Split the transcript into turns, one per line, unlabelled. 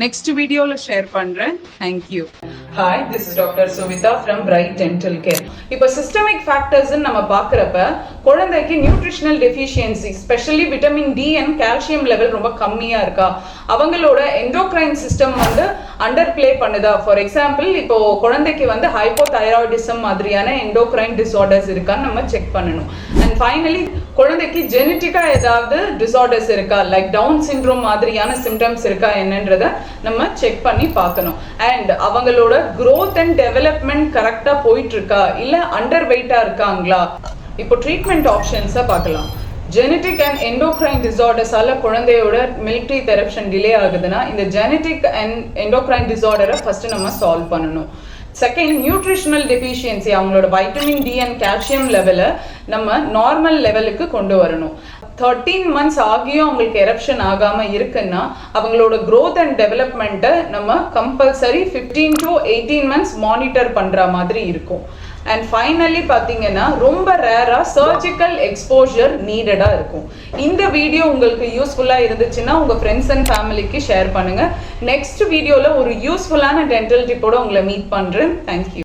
Next வீடியோல share பண்றேன். Thank you.
Hi, this is doctor Suvitha from Bright Dental Care. இப்போ systemic factors நம்ம பார்க்குறப்ப குழந்தைக்கு nutritional deficiency, specially vitamin D and calcium level ரொம்ப கம்மியா இருக்கா, அவங்களோட எண்டோக்ரைன் சிஸ்டம் அண்டர் பிளே பண்ணுதா. ஃபார் எக்ஸாம்பிள், இப்போ குழந்தைக்கு ஹைப்போதைராய்டிசம் மாதிரியான எண்டோக்ரைன் டிசார்டர்ஸ் இருக்கான்னு நம்ம செக் பண்ணணும். அண்ட் ஃபைனலி குழந்தைக்கு ஜெனட்டிக்கா ஏதாவது டிசார்டர்ஸ் இருக்கா, லைக் டவுன் சிண்ட்ரோம் மாதிரியான சிம்டம்ஸ் இருக்கா என்னன்றத நம்ம செக் பண்ணி பார்க்கணும். அண்ட் அவங்களோட growth அண்ட் டெவலப்மெண்ட் கரெக்டா போயிட்டு இருக்கா, இல்ல அண்டர் வெயிட்டா இருக்காங்களா. இப்போ ட்ரீட்மெண்ட் ஆப்ஷன்ஸை பார்க்கலாம். ஜெனட்டிக் அண்ட் எண்டோக்ரைன் டிசார்டர்ஸால குழந்தையோட மில்க் டீத் எரப்ஷன் டிலே ஆகுதுன்னா இந்த ஜெனட்டிக் அண்ட் எண்டோக்ரைன் டிசார்டரை ஃபர்ஸ்ட் நம்ம சால்வ் பண்ணணும். செகண்ட், நியூட்ரிஷனல் டெஃபிஷியன்சி, அவங்களோட வைட்டமின் டி அண்ட் கால்சியம் லெவலை நம்ம நார்மல் லெவலுக்கு கொண்டு வரணும். 13 months ஆகியும் அவங்களுக்கு எரப்ஷன் ஆகாம இருக்குன்னா அவங்களோட growth அண்ட் டெவலப்மெண்ட்டை நம்ம கம்பல்சரி 15 to 18 months மானிட்டர் பண்ற மாதிரி இருக்கும். அண்ட் ஃபைனலி பார்த்தீங்கன்னா ரொம்ப ரேரா சர்ஜிக்கல் எக்ஸ்போஜர் நீடடா இருக்கும். இந்த வீடியோ உங்களுக்கு யூஸ்ஃபுல்லா இருந்துச்சுன்னா உங்க ஃப்ரெண்ட்ஸ் அண்ட் ஃபேமிலிக்கு ஷேர் பண்ணுங்க. நெக்ஸ்ட் வீடியோல ஒரு யூஸ்ஃபுல்லான டென்டல் டிப்போட உங்களை மீட் பண்றேன். தேங்க்யூ.